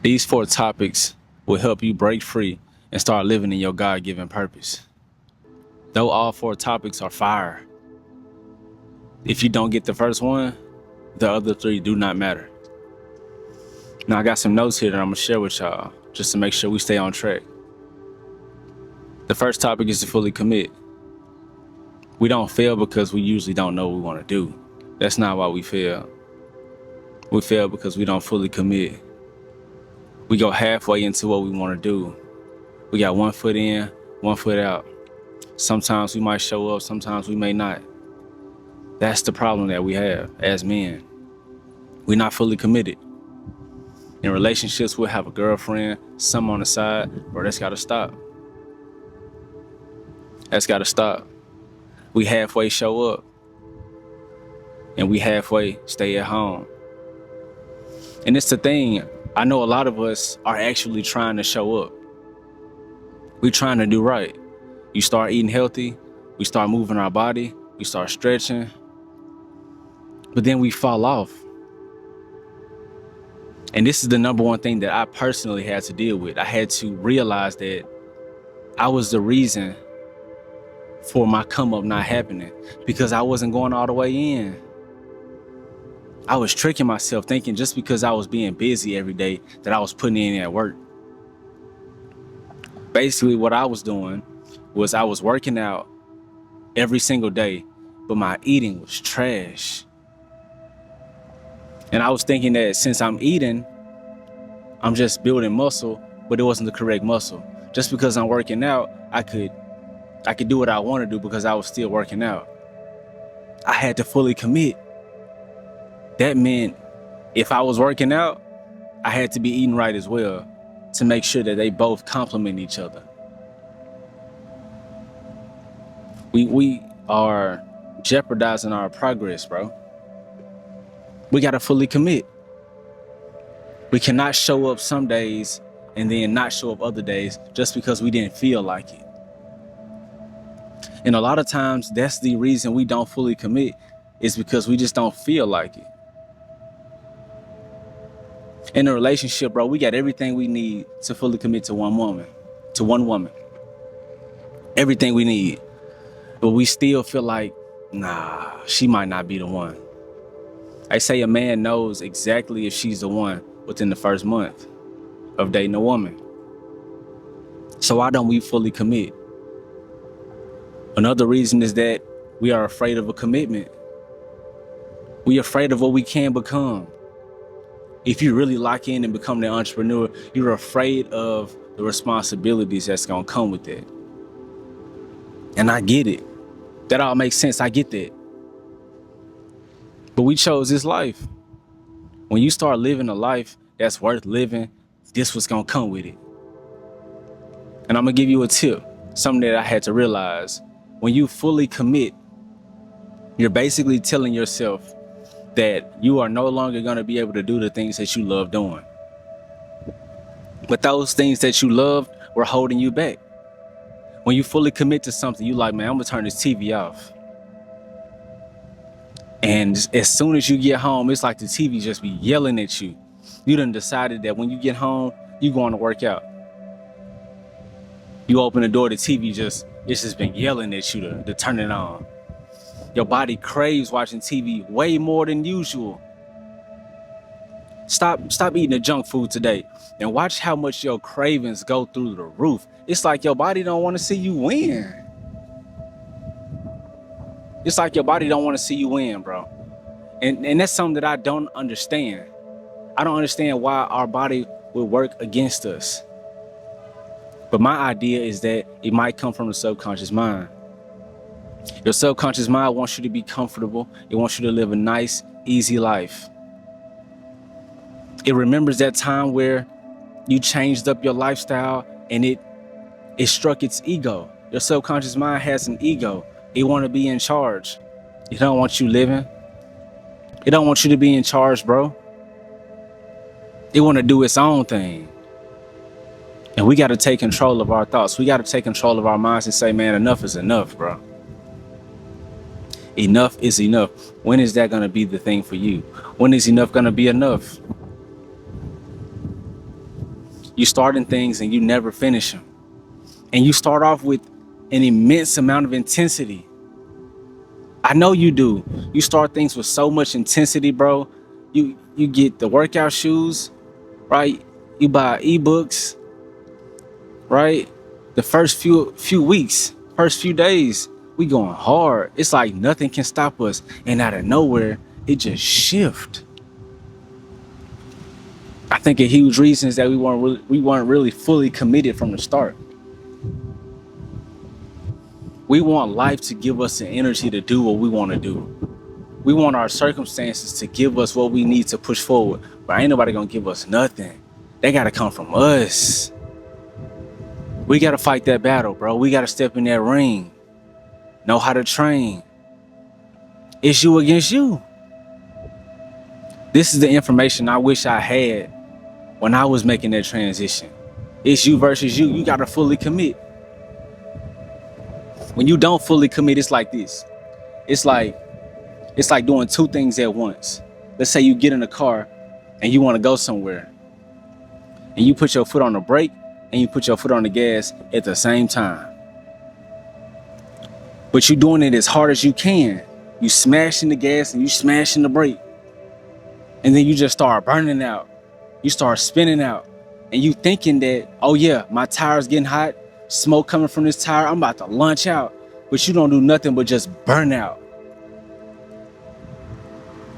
These four topics will help you break free and start living in your God-given purpose. Though all four topics are fire, if you don't get the first one, the other three do not matter. Now I got some notes here that I'm gonna share with y'all just to make sure we stay on track. The first topic is to fully commit. We don't fail because we usually don't know what we want to do. That's not why we fail. We fail because we don't fully commit. We go halfway into what we want to do. We got 1 foot in, 1 foot out. Sometimes we might show up, sometimes we may not. That's the problem that we have as men. We're not fully committed. In relationships, we'll have a girlfriend, some on the side, bro, that's gotta stop. That's gotta stop. We halfway show up and we halfway stay at home. And it's the thing, I know a lot of us are actually trying to show up. We're trying to do right. You start eating healthy, we start moving our body, we start stretching, but then we fall off. And this is the number one thing that I personally had to deal with. I had to realize that I was the reason for my come up not happening because I wasn't going all the way in. I was tricking myself thinking just because I was being busy every day that I was putting in at work. Basically what I was doing was I was working out every single day, but my eating was trash. And I was thinking that since I'm eating, I'm just building muscle, but it wasn't the correct muscle. Just because I'm working out, I could do what I want to do because I was still working out. I had to fully commit. That meant if I was working out, I had to be eating right as well to make sure that they both complement each other. We are jeopardizing our progress, bro. We gotta fully commit. We cannot show up some days and then not show up other days just because we didn't feel like it. And a lot of times that's the reason we don't fully commit is because we just don't feel like it. In a relationship, bro, we got everything we need to fully commit to one woman. Everything we need. But we still feel like, nah, she might not be the one. I say a man knows exactly if she's the one within the first month of dating a woman. So why don't we fully commit? Another reason is that we are afraid of a commitment. We're afraid of what we can become. If you really lock in and become the entrepreneur, you're afraid of the responsibilities that's gonna come with it. And I get it. That all makes sense, I get that. But we chose this life. When you start living a life that's worth living, this was gonna come with it. And I'm gonna give you a tip, something that I had to realize. When you fully commit, you're basically telling yourself that you are no longer gonna be able to do the things that you love doing. But those things that you loved were holding you back. When you fully commit to something, you like, man, I'm gonna turn this TV off. And as soon as you get home, it's like the TV just be yelling at you. You done decided that when you get home, you going to work out. You open the door, the TV it's just been yelling at you to turn it on. Your body craves watching TV way more than usual. Stop eating the junk food today and watch how much your cravings go through the roof. It's like your body don't want to see you win. It's like your body don't want to see you win, bro. And that's something that I don't understand. I don't understand why our body would work against us. But my idea is that it might come from the subconscious mind. Your subconscious mind wants you to be comfortable. It wants you to live a nice, easy life. It remembers that time where you changed up your lifestyle and it struck its ego. Your subconscious mind has an ego. It want to be in charge. It don't want you living. It don't want you to be in charge, bro. It want to do its own thing. And we got to take control of our thoughts. We got to take control of our minds and say, man, enough is enough, bro. Enough is enough. When is that going to be the thing for you? When is enough going to be enough? You starting things and you never finish them. And you start off with an immense amount of intensity. I know you do. You start things with so much intensity, bro. You get the workout shoes, right? You buy ebooks, right? The first few weeks, first few days, we going hard. It's like nothing can stop us. And out of nowhere, it just shift. I think a huge reason is that we weren't really fully committed from the start. We want life to give us the energy to do what we want to do. We want our circumstances to give us what we need to push forward. But ain't nobody gonna give us nothing. They gotta come from us. We gotta fight that battle, bro. We gotta step in that ring. Know how to train. It's you against you. This is the information I wish I had when I was making that transition. It's you versus you. You gotta fully commit. When you don't fully commit, it's like this. It's like doing two things at once. Let's say you get in a car and you want to go somewhere. And you put your foot on the brake and you put your foot on the gas at the same time. But you're doing it as hard as you can. You smashing the gas and you smashing the brake. And then you just start burning out. You start spinning out. And you thinking that, oh yeah, my tire's getting hot. Smoke coming from this tire. I'm about to launch out. But you don't do nothing but just burn out.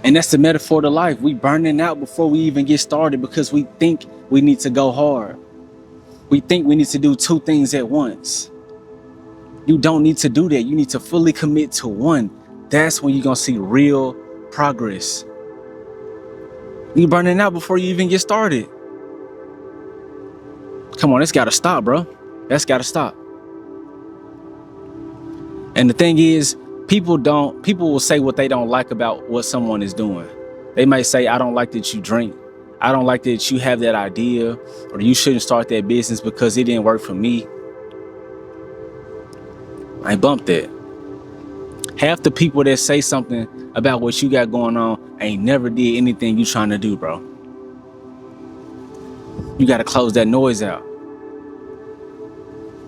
And that's the metaphor to life. We burning out before we even get started because we think we need to go hard. We think we need to do two things at once. You don't need to do that. You need to fully commit to one. That's when you're going to see real progress. You burning out before you even get started. Come on, that's got to stop, bro. That's got to stop. And the thing is, people will say what they don't like about what someone is doing. They might say, I don't like that you drink. I don't like that you have that idea, or you shouldn't start that business because it didn't work for me. I bumped that. Half the people that say something about what you got going on ain't never did anything you trying to do, bro. You got to close that noise out.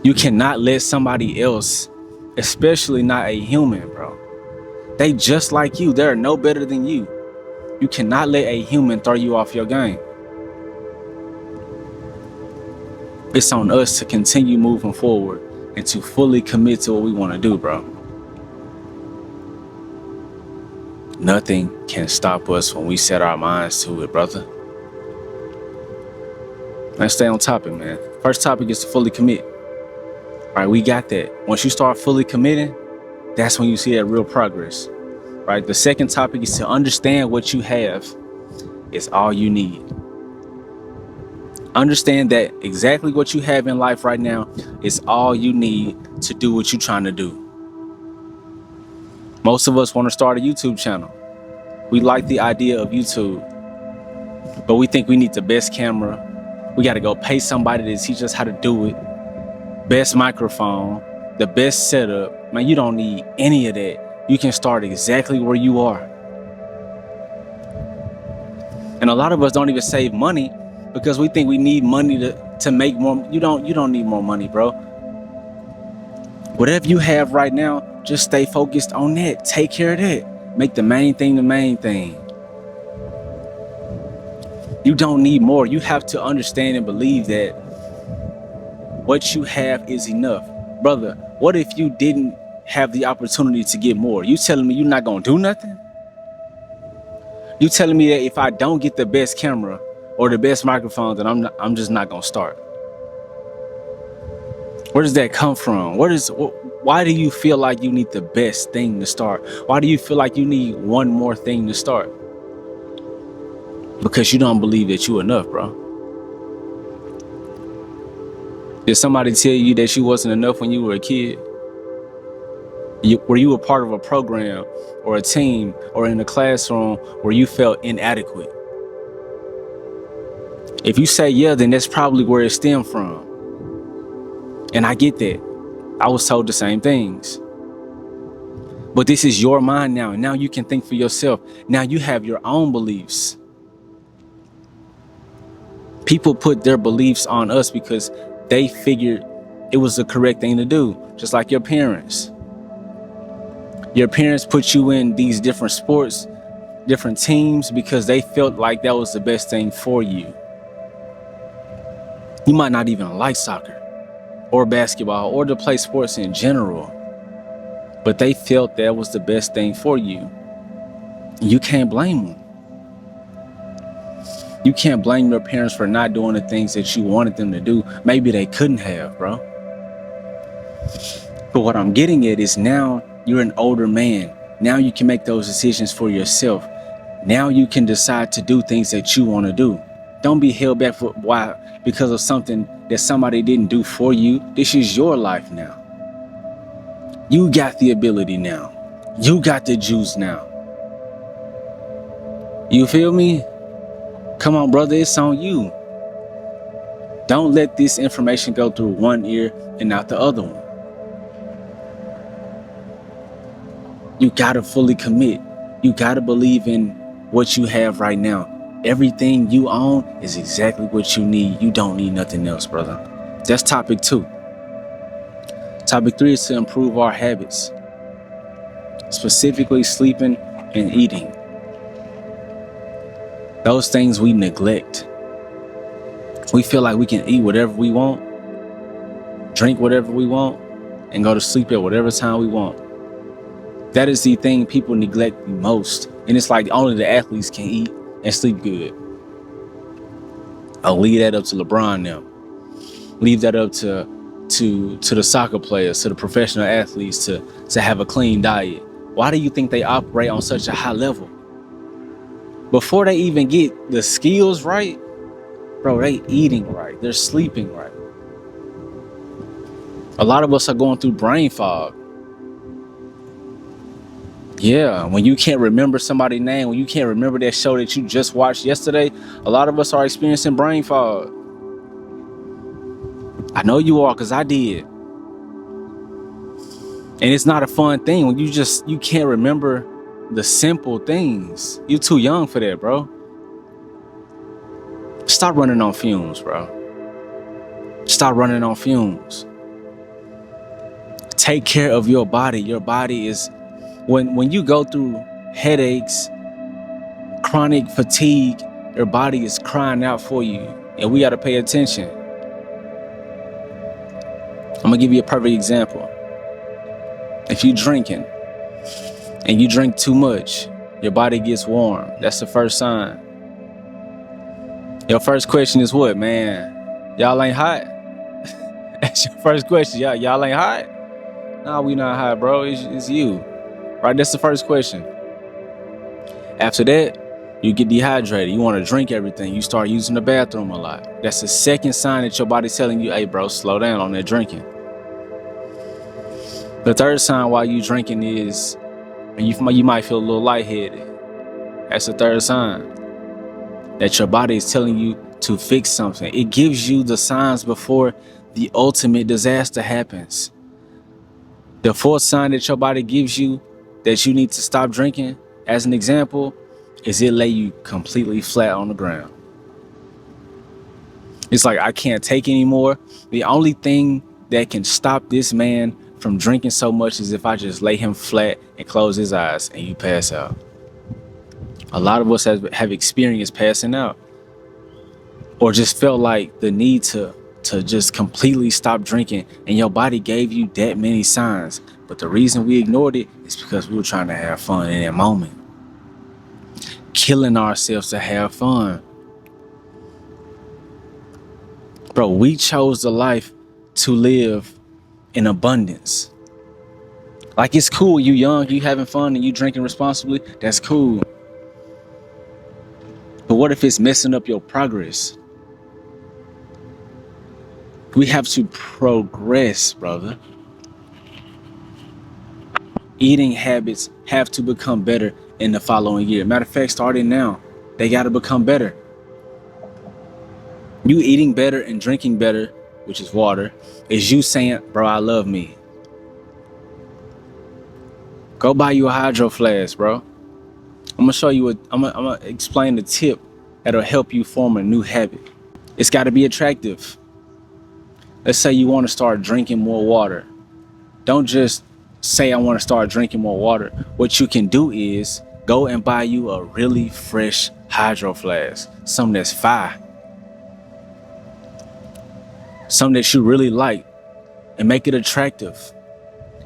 You cannot let somebody else, especially not a human, bro. They just like you. They're no better than you. You cannot let a human throw you off your game. It's on us to continue moving forward and to fully commit to what we want to do, bro. Nothing can stop us when we set our minds to it, brother. Let's stay on topic, man. First topic is to fully commit. All right, we got that. Once you start fully committing, that's when you see that real progress. Right? The second topic is to understand what you have is all you need. Understand that exactly what you have in life right now is all you need to do what you're trying to do. Most of us want to start a YouTube channel. We like the idea of YouTube, but we think we need the best camera. We got to go pay somebody to teach us how to do it. Best microphone, the best setup. Man, you don't need any of that. You can start exactly where you are. And a lot of us don't even save money because we think we need money to make more. You don't need more money, bro. Whatever you have right now, just stay focused on that. Take care of that. Make the main thing the main thing. You don't need more. You have to understand and believe that what you have is enough. Brother, what if you didn't have the opportunity to get more? You telling me you're not gonna do nothing? You telling me that if I don't get the best camera or the best microphone, then I'm just not gonna start? Where does that come from? Why do you feel like you need the best thing to start? Why do you feel like you need one more thing to start? Because you don't believe that you're enough, bro. Did somebody tell you that you wasn't enough when you were a kid? Were you a part of a program or a team or in a classroom where you felt inadequate? If you say yeah, then that's probably where it stemmed from. And I get that. I was told the same things. But this is your mind now. Now you can think for yourself. Now you have your own beliefs. People put their beliefs on us because they figured it was the correct thing to do. Just like your parents. Your parents put you in these different sports, different teams, because they felt like that was the best thing for you. You might not even like soccer or basketball or to play sports in general, but they felt that was the best thing for you. You can't blame them. You can't blame your parents for not doing the things that you wanted them to do. Maybe they couldn't have, bro. But what I'm getting at is now you're an older man. Now you can make those decisions for yourself. Now you can decide to do things that you want to do. Don't be held back for why because of something that somebody didn't do for you. This is your life now. You got the ability now. You got the juice now. You feel me? Come on, brother, it's on you. Don't let this information go through one ear and out the other one. You gotta fully commit. You gotta believe in what you have right now. Everything you own is exactly what you need. You don't need nothing else, brother. That's topic 2. Topic 3 is to improve our habits, specifically sleeping and eating. Those things we neglect. We feel like we can eat whatever we want, drink whatever we want, and go to sleep at whatever time we want. That is the thing people neglect the most. And it's like only the athletes can eat and sleep good. I'll leave that up to LeBron now. Leave that up to the soccer players, to the professional athletes to have a clean diet. Why do you think they operate on such a high level? Before they even get the skills right, bro, they eating right. They're sleeping right. A lot of us are going through brain fog. Yeah, when you can't remember somebody's name, when you can't remember that show that you just watched yesterday, a lot of us are experiencing brain fog. I know you are, because I did. And it's not a fun thing when you can't remember the simple things. You're too young for that, bro. Stop running on fumes, bro. Stop running on fumes. Take care of your body. Your body is... When you go through headaches, chronic fatigue, your body is crying out for you. And we got to pay attention. I'm going to give you a perfect example. If you're drinking and you drink too much, your body gets warm. That's the first sign. Your first question is what, man? Y'all ain't hot? That's your first question. Y'all ain't hot? Nah, we not hot, bro. It's you. Right? That's the first question. After that, you get dehydrated. You want to drink everything. You start using the bathroom a lot. That's the second sign that your body's telling you, hey, bro, slow down on that drinking. The third sign while you drinking is, and you might feel a little lightheaded. That's the third sign that your body is telling you to fix something. It gives you the signs before the ultimate disaster happens. The fourth sign that your body gives you that you need to stop drinking, as an example, is it lay you completely flat on the ground. It's like, I can't take anymore. The only thing that can stop this man from drinking so much is if I just lay him flat and close his eyes and you pass out. A lot of us have experienced passing out, or just felt like the need to just completely stop drinking, and your body gave you that many signs. But the reason we ignored it is because we were trying to have fun in that moment. Killing ourselves to have fun. Bro, we chose the life to live in abundance. Like, it's cool, you young, you having fun, and you drinking responsibly. That's cool. But what if it's messing up your progress? We have to progress, brother. Eating habits have to become better in the following year. Matter of fact, starting now, they got to become better. You eating better and drinking better, which is water, is you saying, bro, I love me. Go buy you a hydro flask, bro. I'm gonna show you I'm gonna explain the tip that'll help you form a new habit. It's got to be attractive. Let's say you want to start drinking more water. Don't just say I want to start drinking more water. What you can do is go and buy you a really fresh hydro flask, something that's fire, something that you really like, and make it attractive.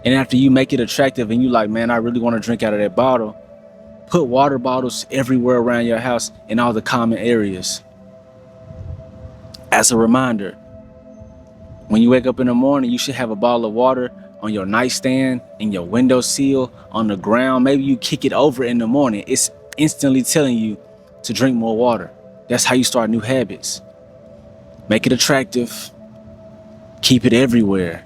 And after you make it attractive and you like, man, I really want to drink out of that bottle, put water bottles everywhere around your house in all the common areas. As a reminder, when you wake up in the morning, you should have a bottle of water on your nightstand, in your windowsill, on the ground. Maybe you kick it over in the morning. It's instantly telling you to drink more water. That's how you start new habits. Make it attractive. Keep it everywhere.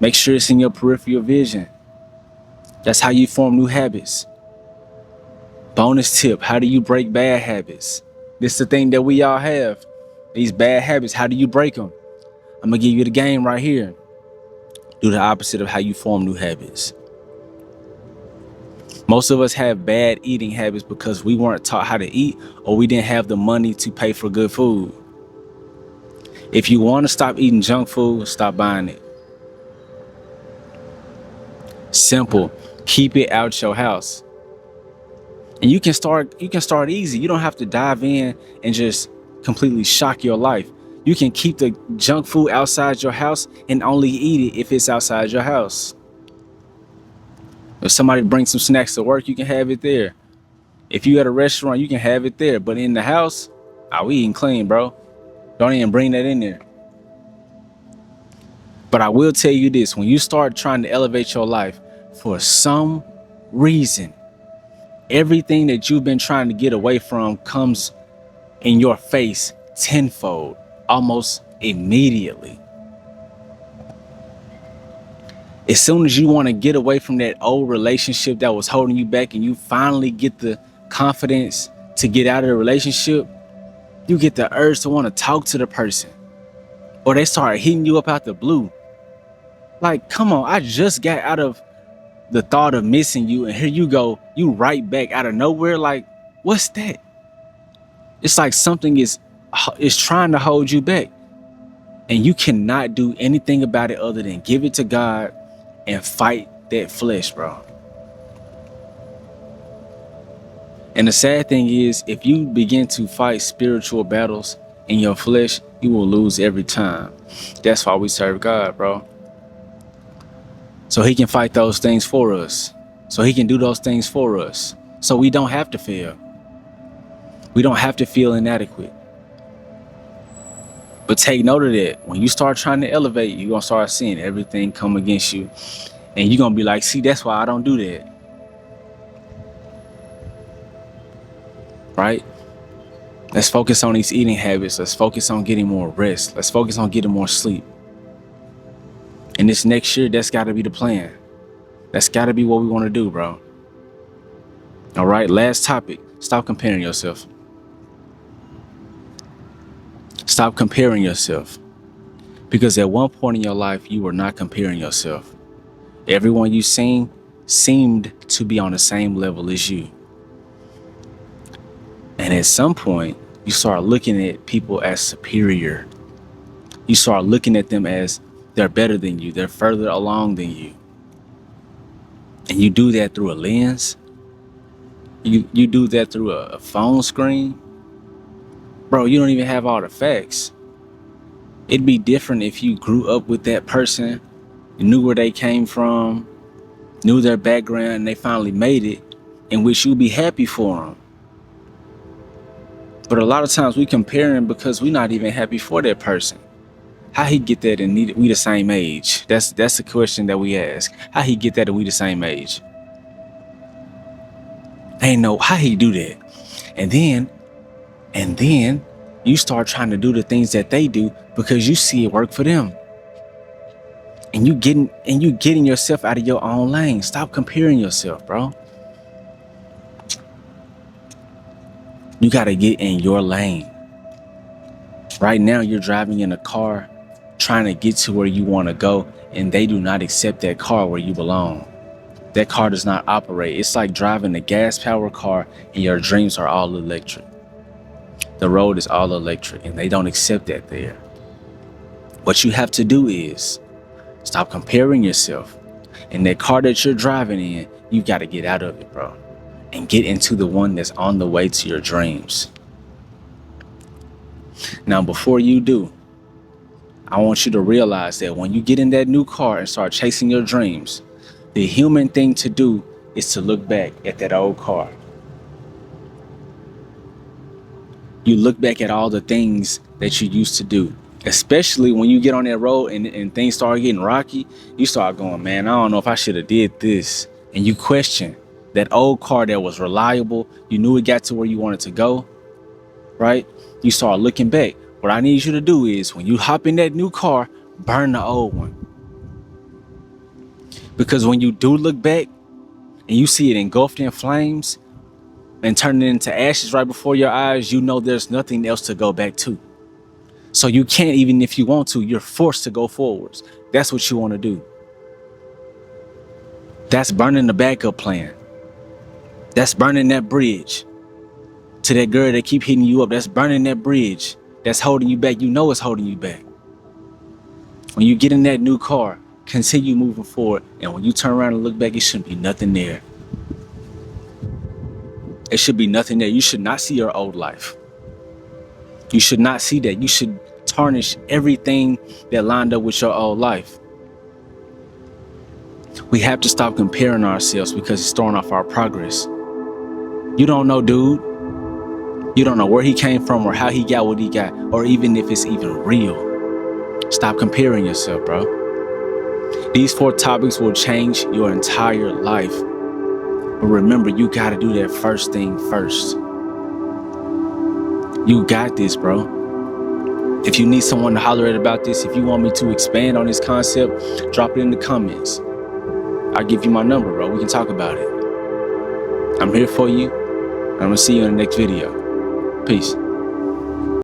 Make sure it's in your peripheral vision. That's how you form new habits. Bonus tip, how do you break bad habits? This is the thing that we all have. These bad habits, how do you break them? I'm gonna give you the game right here. Do the opposite of how you form new habits. Most of us have bad eating habits because we weren't taught how to eat, or we didn't have the money to pay for good food. If you want to stop eating junk food, stop buying it. Simple. Keep it out your house. And you can start easy. You don't have to dive in and just completely shock your life. You can keep the junk food outside your house and only eat it if it's outside your house. If somebody brings some snacks to work, you can have it there. If you at a restaurant, you can have it there. But in the house, we eating clean, bro. Don't even bring that in there. But I will tell you this, when you start trying to elevate your life, for some reason, everything that you've been trying to get away from comes in your face tenfold, almost immediately. As soon as you want to get away from that old relationship that was holding you back, and you finally get the confidence to get out of the relationship, you get the urge to want to talk to the person, or they start hitting you up out the blue. Like, come on, I just got out of the thought of missing you, and here you go, you right back out of nowhere. Like, what's that? It's like something is trying to hold you back, and you cannot do anything about it other than give it to God and fight that flesh, bro. And the sad thing is, if you begin to fight spiritual battles in your flesh, you will lose every time. That's why we serve God, bro. So he can fight those things for us. So he can do those things for us. So we don't have to fail. We don't have to feel inadequate. But take note of that. When you start trying to elevate, you're going to start seeing everything come against you. And you're going to be like, see, that's why I don't do that. Right? Let's focus on these eating habits. Let's focus on getting more rest. Let's focus on getting more sleep. And this next year, that's got to be the plan. That's got to be what we want to do, bro. All right, last topic. Stop comparing yourself. Stop comparing yourself. Because at one point in your life, you were not comparing yourself. Everyone you seen seemed to be on the same level as you. And at some point, you start looking at people as superior. You start looking at them as they're better than you. They're further along than you. And you do that through a lens. You do that through a phone screen. Bro, you don't even have all the facts. It'd be different if you grew up with that person, you knew where they came from, knew their background, and they finally made it, in which you'd be happy for them. But a lot of times we compare him because we're not even happy for that person. How he get that and we the same age? That's the question that we ask. How he get that and we the same age? Ain't no how he do that. And then you start trying to do the things that they do because you see it work for them. And you getting yourself out of your own lane. Stop comparing yourself, bro. You got to get in your lane. Right now, you're driving in a car trying to get to where you want to go, and they do not accept that car where you belong. That car does not operate. It's like driving a gas-powered car and your dreams are all electric. The road is all electric, and they don't accept that there. What you have to do is stop comparing yourself. And that car that you're driving in, you got to get out of it, bro, and get into the one that's on the way to your dreams. Now, before you do, I want you to realize that when you get in that new car and start chasing your dreams, the human thing to do is to look back at that old car. You look back at all the things that you used to do, especially when you get on that road and things start getting rocky. You start going, man, I don't know if I should have did this. And you question that old car that was reliable. You knew it got to where you wanted to go, right? You start looking back. What I need you to do is when you hop in that new car, burn the old one. Because when you do look back and you see it engulfed in flames and turning into ashes right before your eyes, you know there's nothing else to go back to. So you can't, even if you want to, you're forced to go forwards. That's what you want to do. That's burning the backup plan. That's burning that bridge to that girl that keep hitting you up. That's burning that bridge that's holding you back. You know it's holding you back. When you get in that new car, continue moving forward. And when you turn around and look back, it shouldn't be nothing there. It should be nothing there. You should not see your old life. You should not see that. You should tarnish everything that lined up with your old life. We have to stop comparing ourselves because it's throwing off our progress. You don't know, dude. You don't know where he came from or how he got what he got, or even if it's even real. Stop comparing yourself, bro. These 4 topics will change your entire life. But remember, you got to do that first thing first. You got this, bro. If you need someone to holler at about this, if you want me to expand on this concept, drop it in the comments. I'll give you my number, bro. We can talk about it. I'm here for you. I'm going to see you in the next video. Peace.